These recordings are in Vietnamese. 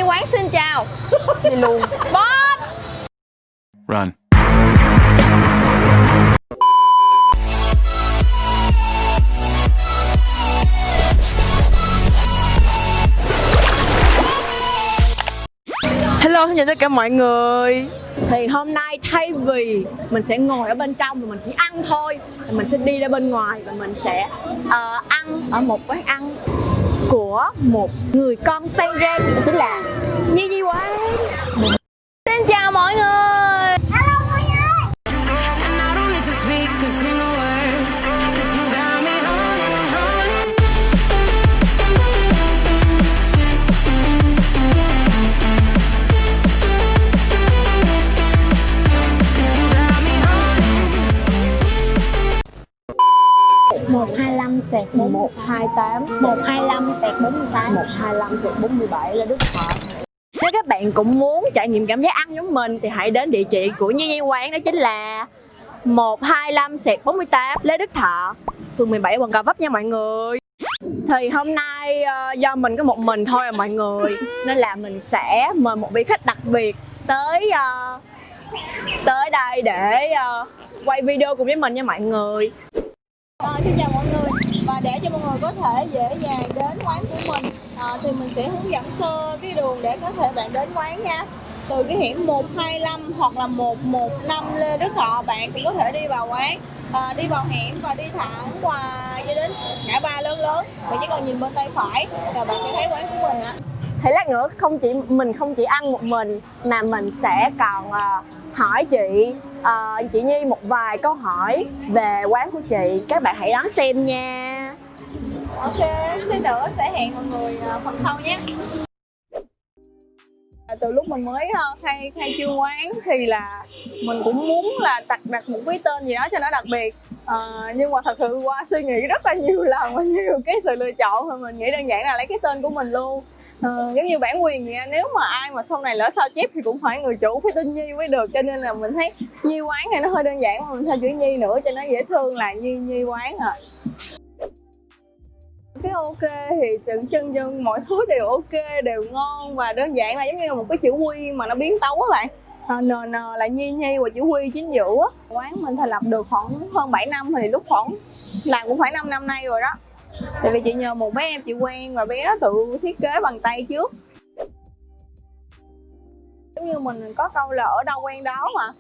Nhi quán xin chào. Đi luôn. Boss. Run. Hello, xin chào tất cả mọi người. Thì hôm nay thay vì mình sẽ ngồi ở bên trong và mình chỉ ăn thôi, thì mình sẽ đi ra bên ngoài và mình sẽ ăn ở một quán ăn của một người con fan rem, tức là Nhi Nhi quán. Xin chào mọi người. Hello mọi người. Một 25 sẹt 128 125 sẹt 48 125 sẹt 47 là Đức Thọ. Nếu các bạn cũng muốn trải nghiệm cảm giác ăn giống mình thì hãy đến địa chỉ của Nhi Nhi quán, đó chính là 125 sẹt 48 Lê Đức Thọ, phường 17 quận Gò Vấp nha mọi người. Thì hôm nay do mình có một mình thôi à mọi người, nên là mình sẽ mời một vị khách đặc biệt tới đây để quay video cùng với mình nha mọi người. Xin chào mọi người, và để cho mọi người có thể dễ dàng đến quán của mình thì mình sẽ hướng dẫn sơ cái đường để có thể bạn đến quán nha. Từ cái hẻm 125 hoặc là 115 Lê Đức Thọ bạn cũng có thể đi vào quán, đi vào hẻm và đi thẳng qua cho đến ngã ba lớn và chỉ cần nhìn bên tay phải là bạn sẽ thấy quán của mình ạ. Thì lát nữa mình không chỉ ăn một mình mà mình sẽ còn hỏi chị Nhi một vài câu hỏi về quán của chị. Các bạn hãy đón xem nha. Ok, xíu nữa sẽ hẹn mọi người phần sau nhé. Từ lúc mình mới khai trương quán thì là mình cũng muốn là đặt một cái tên gì đó cho nó đặc biệt, nhưng mà thật sự qua suy nghĩ rất là nhiều lần và nhiều cái sự lựa chọn thì mình nghĩ đơn giản là lấy cái tên của mình luôn. Giống như bản quyền vậy, nếu mà ai mà sau này lỡ sao chép thì cũng phải người chủ phải tên Nhi mới được, cho nên là mình thấy Nhi quán này nó hơi đơn giản mà mình sao chữ Nhi nữa cho nó dễ thương là Nhi quán à. Cái ok thì chân dân mọi thứ đều ok, đều ngon và đơn giản, là giống như là một cái chữ Quy mà nó biến tấu các bạn. NN là Nhi và chữ Quy chính giữa. Quán mình thành lập được khoảng hơn 7 năm, thì lúc khoảng làm cũng phải 5 năm nay rồi đó. Tại vì chị nhờ một bé em chị quen và bé đó tự thiết kế bằng tay trước. Giống như mình có câu là ở đâu quen đó mà.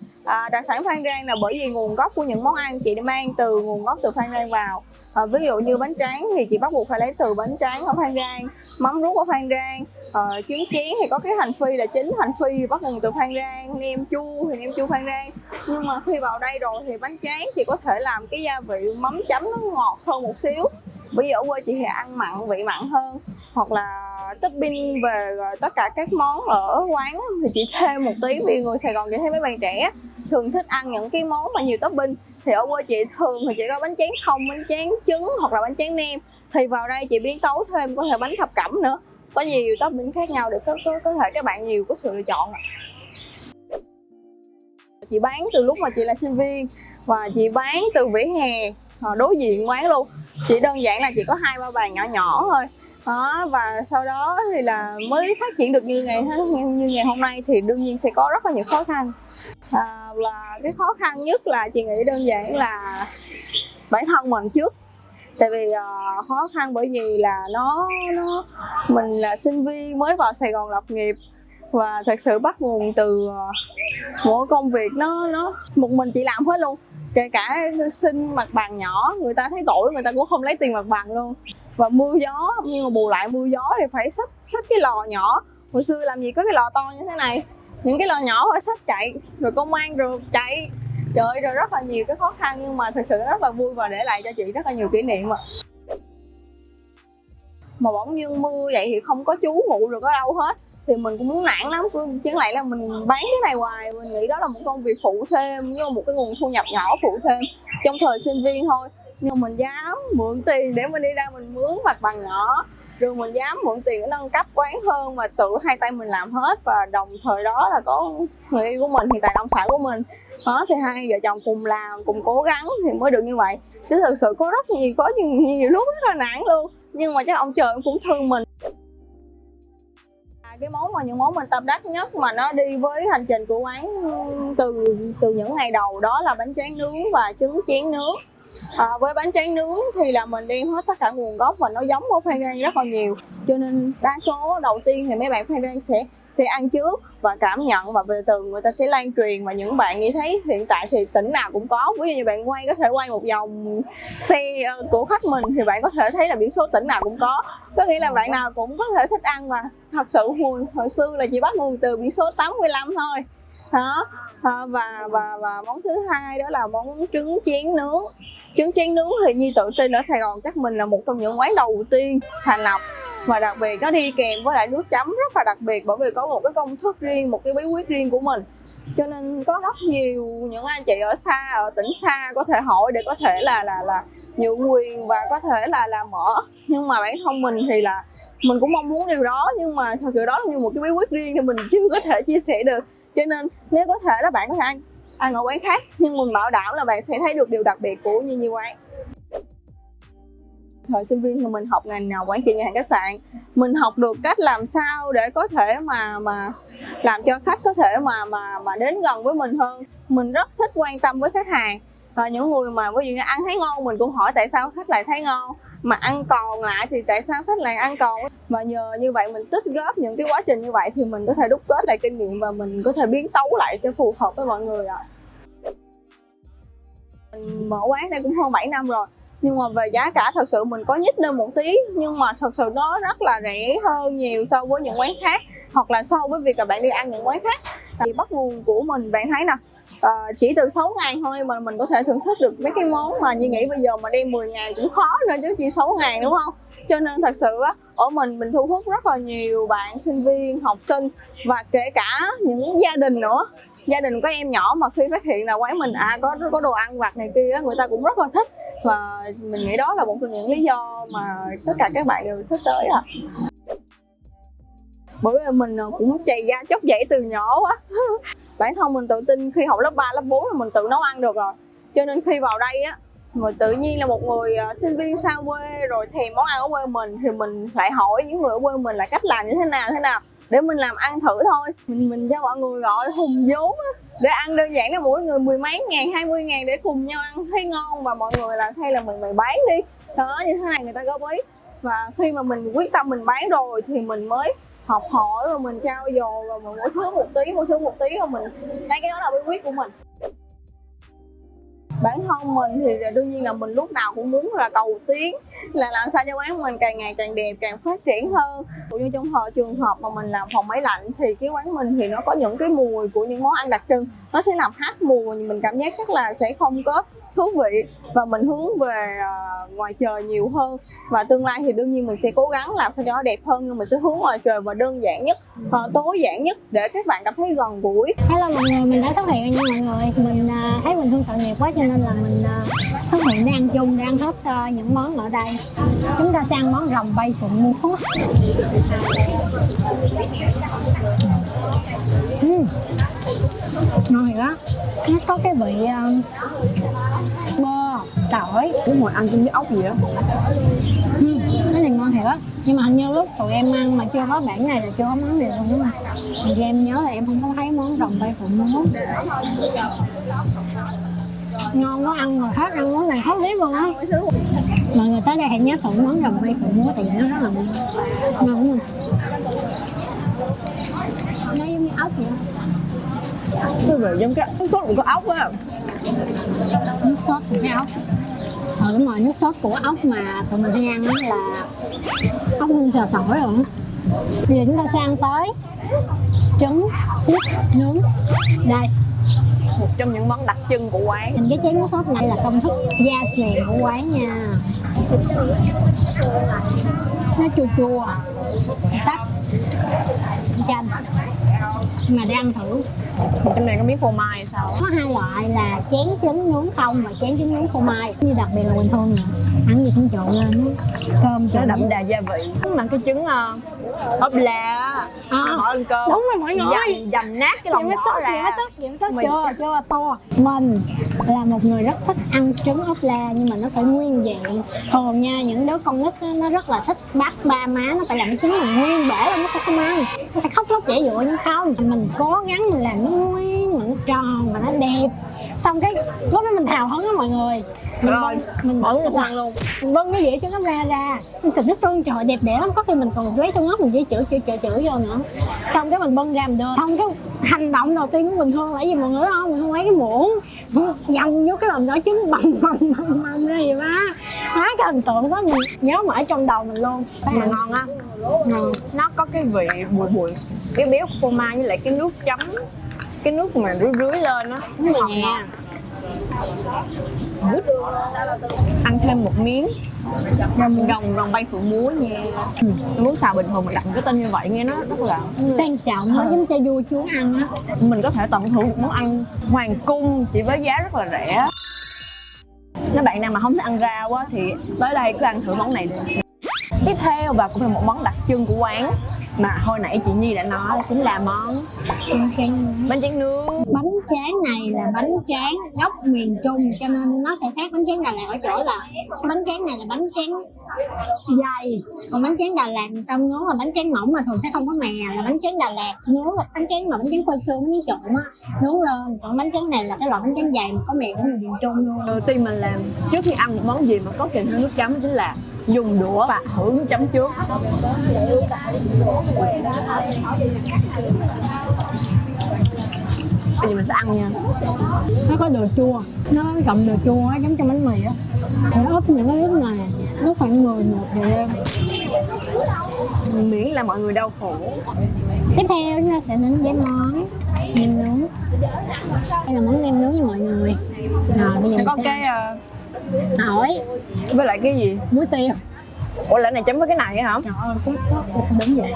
Đặc sản Phan Rang là bởi vì nguồn gốc của những món ăn chị mang từ nguồn gốc từ Phan Rang vào. Ví dụ như bánh tráng thì chị bắt buộc phải lấy từ bánh tráng ở Phan Rang, mắm ruốc ở Phan Rang, trứng chén thì có cái hành phi là chính, hành phi bắt nguồn từ Phan Rang, nem chua thì nem chua Phan Rang. Nhưng mà khi vào đây rồi thì bánh tráng chị có thể làm cái gia vị mắm chấm nó ngọt hơn một xíu. Bởi vì ở quê chị thì ăn mặn, vị mặn hơn, hoặc là topping về tất cả các món ở quán thì chị thêm một tí, vì người Sài Gòn chị thấy mấy bạn trẻ thường thích ăn những cái món mà nhiều topping. Thì ở quê chị thường thì chỉ có bánh tráng không, bánh tráng trứng hoặc là bánh tráng nem. Thì vào đây chị biến tấu thêm có thể bánh thập cẩm nữa, có nhiều topping khác nhau để có thể các bạn nhiều có sự lựa chọn. Chị bán từ lúc mà chị là sinh viên và chị bán từ vỉa hè đối diện quán luôn. Chỉ đơn giản là chỉ có 2-3 bàn nhỏ nhỏ thôi đó, và sau đó thì là mới phát triển được như ngày hôm nay. Thì đương nhiên sẽ có rất là nhiều khó khăn, và cái khó khăn nhất là chị nghĩ đơn giản là bản thân mình trước. Tại vì khó khăn bởi vì là mình là sinh viên mới vào Sài Gòn lập nghiệp, và thật sự bắt nguồn từ mỗi công việc nó một mình chị làm hết luôn, kể cả xin mặt bằng nhỏ, người ta thấy tội người ta cũng không lấy tiền mặt bằng luôn. Và mưa gió, nhưng mà bù lại mưa gió thì phải xách cái lò nhỏ. Hồi xưa làm gì có cái lò to như thế này, những cái lò nhỏ phải xách chạy, rồi công an rồi chạy, trời ơi, rồi rất là nhiều cái khó khăn, nhưng mà thật sự rất là vui và để lại cho chị rất là nhiều kỷ niệm. Mà bỗng dưng mưa vậy thì không có trú ngụ được ở đâu hết, thì mình cũng muốn nản lắm, chứ lại là mình bán cái này hoài. Mình nghĩ đó là một công việc phụ thêm, với một cái nguồn thu nhập nhỏ phụ thêm trong thời sinh viên thôi. Nhưng mình dám mượn tiền để mình đi ra mình mướn mặt bằng nhỏ, rồi mình dám mượn tiền để nâng cấp quán hơn, mà tự hai tay mình làm hết. Và đồng thời đó là có người yêu của mình, hiện tại đồng sản của mình đó, thì hai vợ chồng cùng làm, cùng cố gắng thì mới được như vậy. Chứ thực sự có nhiều lúc rất là nản luôn, nhưng mà chắc ông trời cũng thương mình. cái món mà những món mình tâm đắc nhất mà nó đi với hành trình của quán từ những ngày đầu đó là bánh tráng nướng và trứng chén nướng. Với bánh tráng nướng thì là mình đem hết tất cả nguồn gốc và nó giống của Phan Rang rất là nhiều, cho nên đa số đầu tiên thì mấy bạn Phan Rang sẽ ăn trước và cảm nhận, và từ từ người ta sẽ lan truyền. Và những bạn như thấy hiện tại thì tỉnh nào cũng có, ví dụ như bạn có thể quay một vòng xe của khách mình thì bạn có thể thấy là biển số tỉnh nào cũng có nghĩa là bạn nào cũng có thể thích ăn. Và thật sự hồi xưa là chỉ bắt nguồn từ biển số 85 thôi đó. Và món thứ hai đó là món trứng chén nướng. Trứng chén nướng thì Nhi tự tin ở Sài Gòn chắc mình là một trong những quán đầu tiên thành lập, và đặc biệt nó đi kèm với lại nước chấm rất là đặc biệt, bởi vì có một cái công thức riêng, một cái bí quyết riêng của mình, cho nên có rất nhiều những anh chị ở xa, ở tỉnh xa có thể hỏi để có thể là nhượng quyền và có thể là mở. Nhưng mà bản thân mình thì là mình cũng mong muốn điều đó, nhưng mà thật sự đó là như một cái bí quyết riêng thì mình chưa có thể chia sẻ được. Cho nên nếu có thể là bạn có thể ăn ở quán khác, nhưng mình bảo đảm là bạn sẽ thấy được điều đặc biệt của Nhi quán. Thời sinh viên thì mình học ngành nào quản trị nhà hàng khách sạn, mình học được cách làm sao để có thể mà làm cho khách có thể mà đến gần với mình hơn. Mình rất thích quan tâm với khách hàng, những người mà ví dụ như ăn thấy ngon mình cũng hỏi tại sao khách lại thấy ngon, mà ăn còn lại thì tại sao khách lại ăn còn. Và nhờ như vậy mình tích góp những cái quá trình như vậy thì mình có thể đúc kết lại kinh nghiệm và mình có thể biến tấu lại cho phù hợp với mọi người ạ. Mình mở quán đây cũng hơn 7 năm rồi, nhưng mà về giá cả thật sự mình có nhích lên một tí, nhưng mà thật sự nó rất là rẻ hơn nhiều so với những quán khác, hoặc là so với việc là bạn đi ăn những quán khác. Thì bắt nguồn của mình bạn thấy nè, chỉ từ 6.000 thôi mà mình có thể thưởng thức được mấy cái món mà Nhi nghĩ bây giờ mà đem 10.000 cũng khó nữa chứ chỉ 6.000, đúng không? Cho nên thật sự á, ở mình thu hút rất là nhiều bạn sinh viên, học sinh và kể cả những gia đình nữa. Gia đình có em nhỏ mà khi phát hiện là quán mình có đồ ăn vặt này kia, người ta cũng rất là thích, và mình nghĩ đó là một trong những lý do mà tất cả các bạn đều thích tới ạ. Bởi vì mình cũng chày da chóc dãy từ nhỏ quá. Bản thân mình tự tin khi học lớp 3, lớp 4 là mình tự nấu ăn được rồi. Cho nên khi vào đây á, mà tự nhiên là một người sinh viên xa quê rồi thèm món ăn ở quê mình, thì mình phải hỏi những người ở quê mình là cách làm như thế nào để mình làm ăn thử thôi. Mình cho mọi người gọi hùng vốn á, để ăn đơn giản là mỗi người 10 mấy ngàn, 20.000 để cùng nhau ăn thấy ngon, và mọi người là hay là mày bán đi đó, như thế này người ta góp ý. Và khi mà mình quyết tâm mình bán rồi thì mình mới học hỏi và mình trau dồi, và mỗi thứ một tí và mình thấy cái đó là bí quyết của mình. Bản thân mình thì đương nhiên là mình lúc nào cũng muốn là cầu tiến, là làm sao cho quán mình càng ngày càng đẹp, càng phát triển hơn. Ví dụ như trong trường hợp mà mình làm phòng máy lạnh thì cái quán mình thì nó có những cái mùi của những món ăn đặc trưng, nó sẽ làm hát mùi, mình cảm giác chắc là sẽ không có thú vị, và mình hướng về ngoài trời nhiều hơn. Và tương lai thì đương nhiên mình sẽ cố gắng làm sao cho nó đẹp hơn, nhưng mình sẽ hướng ngoài trời và đơn giản nhất, tối giản nhất để các bạn cảm thấy gần gũi. Hello mọi người, mình đã xuất hiện rồi nha mọi người. Mình thấy mình thương tội nghiệp quá cho nên là mình xuất hiện để ăn chung, để ăn hết những món ở đây. Chúng ta sẽ ăn món rồng bay phượng múa. Ngon thiệt á, nó có cái vị bơ, tỏi. Đúng rồi, ăn chung với ốc gì á. Cái này ngon thiệt á. Nhưng mà hình như lúc tụi em ăn mà chưa có bản này là chưa có món gì luôn, đúng không? Thì em nhớ là em không có thấy món rồng bay phượng múa. Ngon quá, ăn rồi hết ăn món này hết biết luôn á. Mọi người tới đây hãy nhớ thử món rồng bay phượng múa, tại vì nó rất là ngon, đúng không? Nó giống như ốc vậy. Cái vị giống cái nước sốt của ốc á. Nước sốt của cái ốc. Đúng rồi, nước sốt của ốc mà tụi mình hay ăn đó là ốc hương xào tỏi rồi. Bây giờ chúng ta sẽ ăn tới trứng nướng. Đây, một trong những món đặc trưng của quán. nhìn cái chén nước sốt này là công thức gia truyền của quán nha. Nó chua chua, sắc, chanh. Mà để ăn thử. Trong này có miếng phô mai sao? Có hai loại là chén trứng nướng không và chén trứng nướng phô mai. Như đặc biệt là Quỳnh Thương nè, ăn gì cũng trộn lên, cơm Nó trộn đậm đà gia vị. Mà cái trứng ốp la bỏ lên cơm. Đúng rồi mọi người. Dầm nát cái lòng đỏ ra. Vậy mới tức chưa to. Mình là một người rất thích ăn trứng ốp la, nhưng mà nó phải nguyên vẹn. Thường nha, những đứa con nít nó rất là thích bắt ba má nó phải làm cái trứng mình nguyên bể là nó sẽ không ăn, nó sẽ khóc lóc dễ dụa. Nhưng không, mình cố gắng mình làm nó nguyên mà nó tròn và nó đẹp, xong cái lúc đó mình hào hứng á mọi người. Mình bỏ nước ăn luôn. mình bưng cái dĩa trứng ốp la ra, mình xịt nước tương, trời đẹp đẽ lắm. Có khi mình còn lấy trong ốc mình chỉ chữ vô nữa, xong cái mình bưng ra mình đưa. Xong cái hành động đầu tiên của mình Hương là gì mọi người biết không? Mình không lấy cái muỗng dầm vô cái lòng đỏ trứng bầm ra gì má cái hình tượng đó mình nhớ mãi trong đầu mình luôn. Mà ngon á, nó có cái vị bùi cái béo phô mai với lại cái nước chấm, cái nước mà rưới lên á, Đúng rồi nè. ăn thêm một miếng rồng bay phượng múa nha. Muốn xào bình thường mà đặt cái tên như vậy nghe nó rất là Sang trọng, nó giống cho vua chúa ăn á. mình có thể tận hưởng một món ăn hoàng cung chỉ với giá rất là rẻ. Nếu bạn nào mà không thích ăn rau á thì tới đây cứ ăn thử món này đi. Tiếp theo và cũng là một món đặc trưng của quán mà hồi nãy chị Nhi đã nói, chính là món bánh tráng nướng. Bánh tráng này là bánh tráng gốc miền Trung, cho nên nó sẽ khác bánh tráng Đà Lạt ở chỗ là bánh tráng này là bánh tráng dày, còn bánh tráng Đà Lạt người ta nướng là bánh tráng mỏng mà thường sẽ không có mè. Là bánh tráng Đà Lạt nướng là bánh tráng mà bánh tráng phơi sương, bánh tráng trộn á, nướng lên. Còn bánh tráng này là cái loại bánh tráng dày mà có mè của người miền Trung luôn. Đầu tiên mình làm trước khi ăn một món gì mà có kèm theo nước chấm chính là dùng đũa và hưởng nước chấm trước. Bây giờ mình sẽ ăn nha. Nó có đồ chua, nó cộng đồ chua á, giống trong bánh mì á. Để ướp những cái nước này lúc khoảng 11 giờ đêm, Miễn là mọi người đau khổ. tiếp theo chúng ta sẽ đến với món nem nướng. Đây là món nem nướng với mọi người. Rồi bây giờ Sẽ có mình cái hỏi với lại cái gì? muối tiêu. Ủa lại này chấm với cái này hả? Trời ơi, phút đó đúng vậy.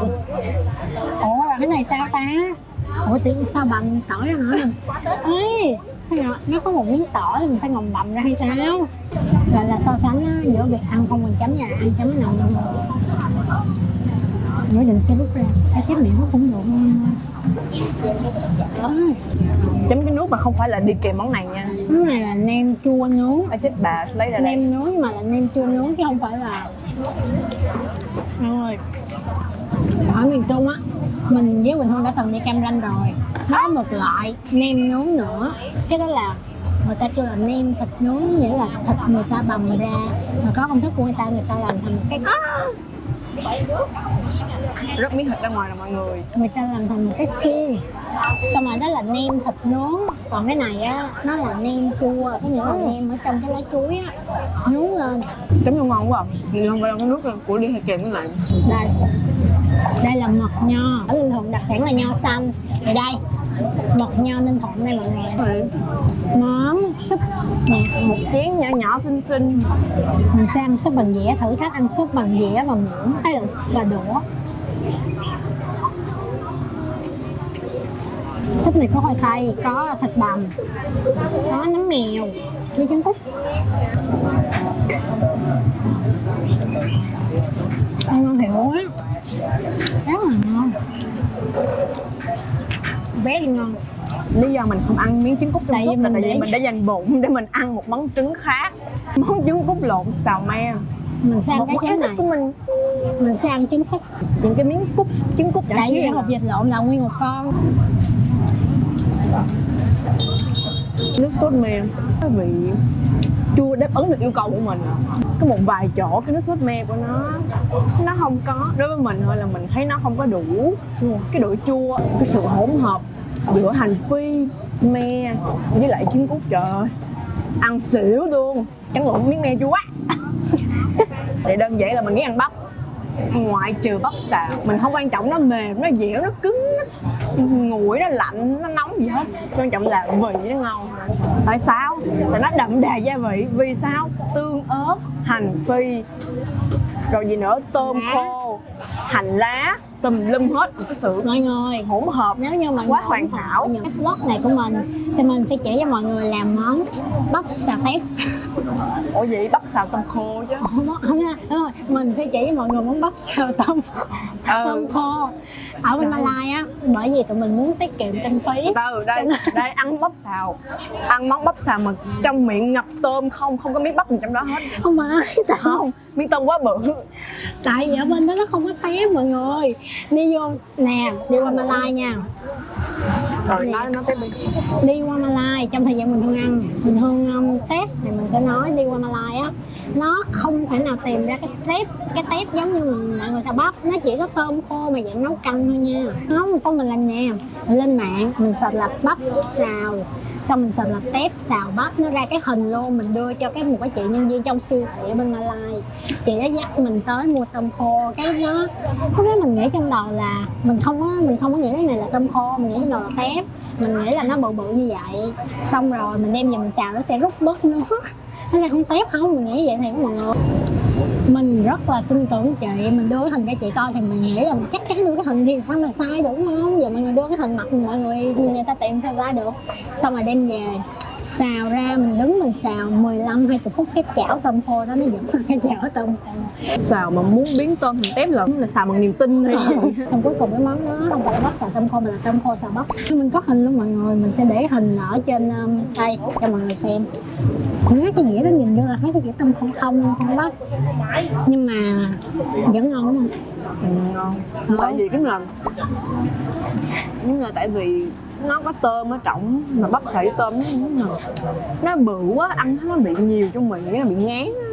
Ủa là cái này sao ta? Ủa tự sao bằng tỏi ra hả? Ê, nó có một miếng tỏi mình phải ngồng bầm ra hay sao? Gọi là so sánh á, giữa việc ăn không mình chấm và ăn chấm cái nào luôn. Mới định sẽ rút ra, cái chép miệng nó cũng được luôn. Chấm cái nước mà không phải là đi kèm món này nha. Cái này là nem chua nướng. Ai chết bà lấy ra đây. Nem nướng nhưng mà là nem chua nướng chứ không phải là. Rồi ở miền Trung á, mình với Quỳnh Hương đã từng đi Cam Ranh rồi. Nó có một loại nem nướng nữa, cái đó là người ta kêu là nem thịt nướng, nghĩa là thịt người ta bằm ra mà có công thức của người ta làm thành một cái Rớt miếng thịt ra ngoài là mọi người. người ta làm thành một cái xiên, xong rồi đó là nem thịt nướng. Còn cái này á, nó là nem chua, có nghĩa là nem ở trong cái lá chuối á nướng lên. Chấm vô ngon quá. Thì không phải là cái nước của đi hay kèm cái này. Đây là mật nho. Ở Ninh Thuận đặc sản là nho xanh. Thì đây mật nho Ninh Thuận đây mọi người. Món súp nè, Một chén nhỏ nhỏ xinh xinh. mình sẽ ăn súp bằng dĩa, thử thách ăn súp bằng dĩa và muỗng và đũa. Súp này có khoai tây, có thịt bằm, có nấm mèo với trứng cút. Ăn ngon hiểu á, rất là ngon, bé đi ngon. Lý do mình không ăn miếng trứng cút Tại vì là tại vì để- mình đã dành bụng để mình ăn một món trứng khác. Món trứng cút lộn xào me. Mình sẽ ăn Một cái món trứng yêu thích này, của mình sẽ ăn trứng súp. những cái miếng trứng cút nhỏ Tại xíu vì nè. hộp vịt lộn là nguyên một con. Nước sốt me cái vị chua đáp ứng được yêu cầu của mình. Có một vài chỗ cái nước sốt me của nó không có, đối với mình thôi là mình thấy nó không có đủ cái độ chua, cái sự hỗn hợp giữa hành phi, me với lại trứng cút. Trời ơi, ăn xỉu luôn, cắn lộn miếng me chua quá. Để đơn giản là mình nghĩ ăn bắp, ngoại trừ bắp xào, mình không quan trọng nó mềm, nó dẻo, nó cứng, nó nguội, nó lạnh, nó nóng gì hết. Quan trọng là vị nó ngon. Tại sao? Tại nó đậm đà gia vị. Vì sao? Tương ớt, hành phi, rồi gì nữa, tôm khô, hành lá, tùm lum hết. Một cái sự Mọi người, hỗn hợp nếu như mà quá hoàn hảo. những cái vlog này của mình thì mình sẽ chỉ cho mọi người làm món bắp xà tép. Ủa vậy bắp xào tôm khô chứ. Không, đúng rồi, mình sẽ chỉ mọi người món bắp xào tôm tôm khô ở bên Malai á, bởi vì tụi mình muốn tiết kiệm kinh phí. Đây ăn bắp xào, ăn món bắp xào mà trong miệng ngập tôm, không có miếng bắp gì trong đó hết. Không phải Không, miếng tôm quá bự. tại vì ở bên đó nó không có tép mọi người. Đi vô nè, đi qua Malai nha, Rồi nói tiếp đi. đi qua Malai trong thời gian mình Hương ăn, mình Hương test thì mình sẽ nói đi qua Malai á, nó không thể nào tìm ra cái tép giống như mọi người xào bắp, nó chỉ có tôm khô mà dạng nấu canh thôi nha. Không, xong mình làm nè, mình lên mạng mình search là bắp xào, xong mình search là tép xào bắp, nó ra cái hình luôn. Mình đưa cho một cái chị nhân viên trong siêu thị ở bên Malai, chị đã dắt mình tới mua tôm khô. Cái lúc đó mình nghĩ trong đầu là mình không có nghĩ cái này là tôm khô, mình nghĩ trong đầu là tép, mình nghĩ là nó bự bự như vậy. Xong rồi mình đem về mình xào nó sẽ rút bớt nước, nó ra không tép không, mình nghĩ vậy thì mọi người. Mình rất là tin tưởng chị, mình đưa cái hình cho chị coi thì mình nghĩ là chắc chắn đưa cái hình thì sao mà sai được, đúng không? Giờ mọi người đưa cái hình mặt mọi người ta tìm sao ra được. Xong rồi đem về xào ra, mình đứng mình xào 15-20 phút, cái chảo tôm khô đó nó vẫn là cái chảo tôm khô. Xào mà muốn biến tôm thành tép là xào bằng niềm tin hay gì. Xong cuối cùng cái món đó không phải là bắp xào tôm khô mà là tôm khô xào bắp. Mình có hình luôn mọi người, mình sẽ để hình ở trên đây cho mọi người xem. Mấy cái dĩa đó nhìn vô là thấy cái dĩa tôm khô không bắp, nhưng mà vẫn ngon đúng không? Ngon. Tại vì cái là nhưng mà tại vì nó có tôm ở trong, mà bắp xào với tôm nó bự quá, ăn nó bị nhiều trong miệng, nó bị ngán á.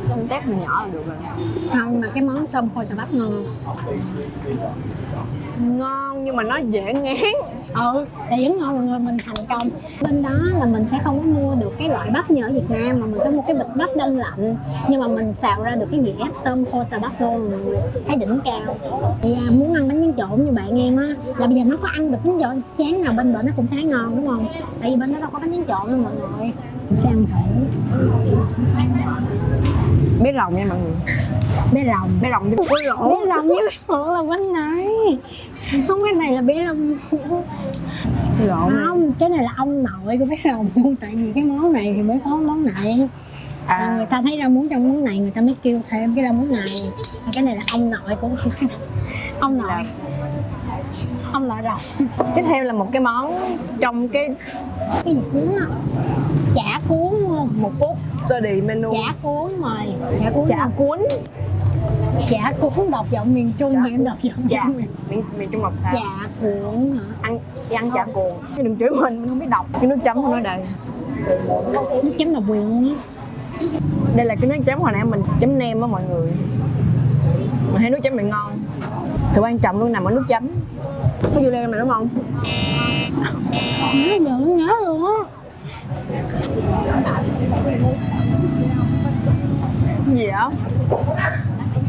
Tôm tép mình nhỏ là được rồi. Không, mà cái món tôm khô xào bắp ngon. Ngon nhưng mà nó dễ ngán. Thì vẫn ngon mọi người, mình thành công. Bên đó là mình sẽ không có mua được cái loại bắp như ở Việt Nam, mà mình phải mua cái bịch bắp đông lạnh, nhưng mà mình xào ra được cái dĩa tôm khô xào bắp luôn mọi người, thấy đỉnh cao. Thì muốn ăn bánh tráng trộn như bạn em á, là bây giờ nó có ăn được bánh tráng chán nào bên bển nó cũng sẽ ngon đúng không? Tại vì bên đó đâu có bánh tráng trộn đâu mọi người. Mình sẽ ăn thử Bé rồng nha mọi người. bé rồng Bé rồng với bé lỗ. bé rồng với lỗ là bánh này, không, cái này là bé rồng. Lộn. Không, cái này là ông nội của bé rồng luôn, tại vì cái món này thì mới có món này. Người ta thấy rau muống trong món này người ta mới kêu thêm cái rau muống này. Cái này là ông nội của ông nội rồng. Tiếp theo là một cái món trong cái gì cuốn á, chả cuốn đúng không? 1 phút study menu. Chả cuốn rồi, Chả cuốn. chả cuốn đọc giọng miền Trung thì em đọc giọng Dạ. miền Miền Trung đọc sao? chả cuốn hả? Ăn chả cuốn. Đừng chửi mình không biết đọc. Cái nước chấm của nó đây. Nước chấm độc quyền luôn á. Đây là cái nước chấm hồi nãy mình chấm nem á mọi người. Mà thấy nước chấm này ngon. Sự quan trọng luôn nằm ở nước chấm. Có vô leo này đúng không? Nó được nhớ luôn á. Cái gì đó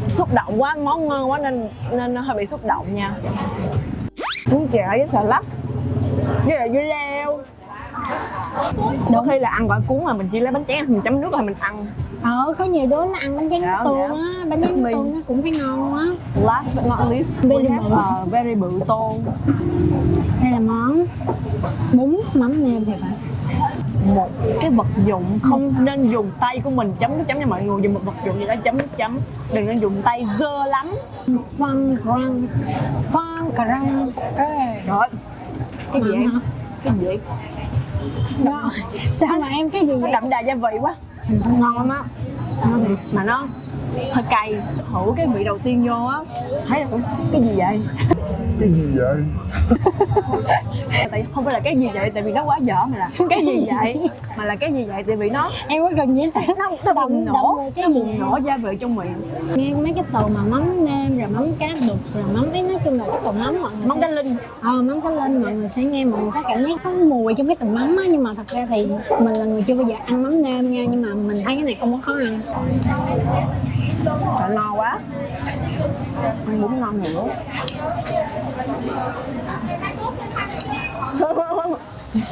xúc động quá, món ngon quá nên hơi bị xúc động nha. Bún chả với xà lách với lại dưa leo. Đôi khi là ăn gỏi cuốn mà mình chỉ lấy bánh tráng mình chấm nước rồi mình ăn. Có nhiều đứa nó ăn bánh tráng Dạ, tương dạ. á, bánh tráng tương nó cũng thấy ngon á. Last but not least, Very we have very bự tôm. Đây là món bún mắm nêm thì phải. Một cái vật dụng không nên dùng tay của mình chấm nước chấm nha mọi người, dùng một vật dụng gì đó chấm nước chấm, đừng nên dùng tay dơ lắm. Phan cà răng. Rồi cái gì vậy? Hả? Cái gì vậy? Ngon. Sao mà em cái gì Nó vậy? đậm đà gia vị quá, ngon lắm á. Mà nó hơi cay, thử cái vị đầu tiên vô á thấy là cái gì vậy? Cái gì vậy? Tại không phải là cái gì vậy tại vì nó quá dở, mà là cái gì vậy, mà là cái gì vậy tại vì nó Em có cần diễn tả nó bùng nổ, nó bùng nổ gia vị trong miệng. nghe mấy cái từ mà mắm nêm rồi mắm cá đục rồi mắm cái nói chung là cái từ mắm mọi người Mắm cá linh. mắm cá linh mọi người sẽ nghe mọi người có cảm giác có mùi trong cái từ mắm á, nhưng mà thật ra thì mình là người chưa bao giờ ăn mắm nêm nha, nhưng mà mình thấy cái này không có khó ăn. Trời, ngon quá, ăn bún ngon nữa.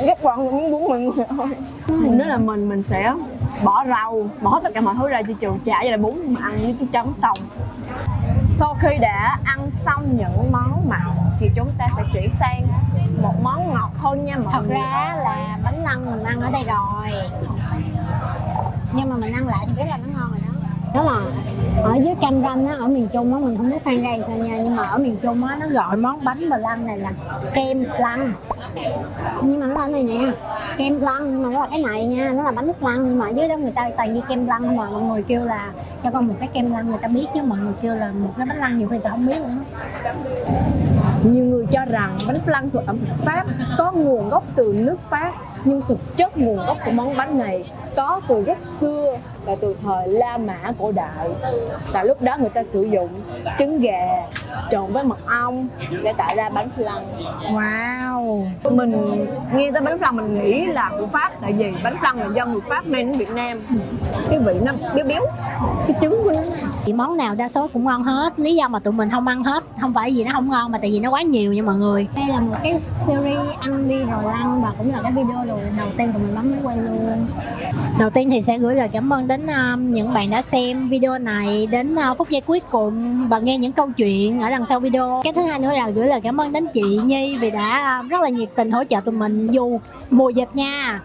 Ghét quặn miếng bún mọi người ơi. Nếu là mình sẽ bỏ rau, bỏ tất cả mọi thứ ra chỉ trừ chả và là bún mà ăn với cái chấm xong. Sau khi đã ăn xong những món mặn thì chúng ta sẽ chuyển sang một món ngọt hơn nha mọi Thật người. ra là bánh lăng mình ăn ở đây rồi, nhưng mà mình ăn lại thì biết là nó ngon rồi đó. Đó là ở dưới Cam Ranh á, ở miền Trung á, mình không biết Phan Rang sao nha, nhưng mà ở miền Trung á nó gọi món bánh bờ lăng này là kem lăng. Nhưng mà nó là này nè, kem lăng, nhưng mà nó là cái này nha, nó là bánh nước lăng, nhưng mà ở dưới đó người ta toàn như kem lăng mà mọi người kêu là cho con một cái kem lăng, người ta biết, chứ mọi người kêu là một cái bánh lăng nhiều khi người ta không biết luôn á. Nhiều người cho rằng bánh flan thuộc ẩm thực Pháp có nguồn gốc từ nước Pháp, nhưng thực chất nguồn gốc của món bánh này có từ rất xưa, là từ thời La Mã cổ đại. Và lúc đó người ta sử dụng trứng gà trộn với mật ong để tạo ra bánh flan. Wow. Mình nghe tới bánh flan mình nghĩ là của Pháp, tại vì bánh flan là do người Pháp mang đến Việt Nam. Cái vị nó béo béo, cái trứng của nó. Thì món nào đa số cũng ngon hết. Lý do mà tụi mình không ăn hết không phải vì nó không ngon, mà tại vì nó quá nhiều nha mọi người. Đây là một cái series ăn đi rồi lăn, và cũng là cái video đầu tiên tụi mình bấm máy quay luôn. Đầu tiên thì sẽ gửi lời cảm ơn đến những bạn đã xem video này đến phút giây cuối cùng và nghe những câu chuyện ở đằng sau video. Cái thứ hai nữa là gửi lời cảm ơn đến chị Nhi vì đã rất là nhiệt tình hỗ trợ tụi mình dù mùa dịch nha.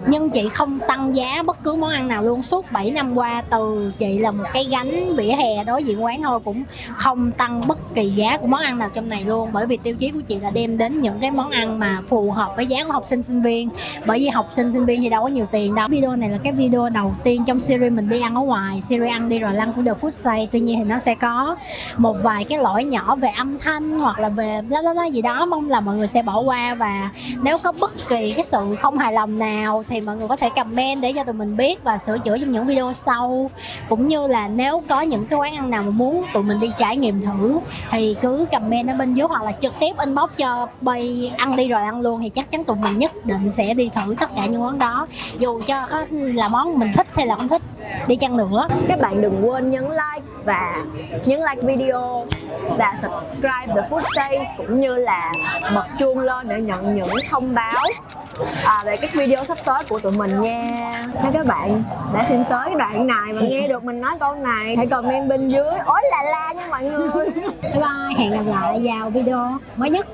Nhưng chị không tăng giá bất cứ món ăn nào luôn. Suốt 7 năm qua, từ chị là một cái gánh vỉa hè đối diện quán thôi, cũng không tăng bất kỳ giá của món ăn nào trong này luôn. Bởi vì tiêu chí của chị là đem đến những cái món ăn mà phù hợp với giá của học sinh sinh viên. Bởi vì học sinh sinh viên thì đâu có nhiều tiền đâu. Video này là cái video đầu tiên trong series mình đi ăn ở ngoài, series ăn đi rồi lăn của The Food Say. Tuy nhiên thì nó sẽ có một vài cái lỗi nhỏ về âm thanh hoặc là về bla bla bla gì đó, mong là mọi người sẽ bỏ qua. Và nếu có bất kỳ cái sự không hài lòng nào thì mọi người có thể comment để cho tụi mình biết và sửa chữa trong những video sau. Cũng như là nếu có những cái quán ăn nào mà muốn tụi mình đi trải nghiệm thử thì cứ comment ở bên dưới, hoặc là trực tiếp inbox cho Bay ăn đi rồi ăn luôn, thì chắc chắn tụi mình nhất định sẽ đi thử tất cả những món đó, dù cho là món mình thích hay là không thích đi chăng nữa. Các bạn đừng quên nhấn like và nhấn like video và subscribe The Food Say, cũng như là bật chuông lên để nhận những thông báo về các video sắp tới của tụi mình nha. Nếu các bạn đã xem tới đoạn này và nghe được mình nói câu này, hãy comment bên dưới ối là la nha mọi người. Bye bye, hẹn gặp lại vào video mới nhất.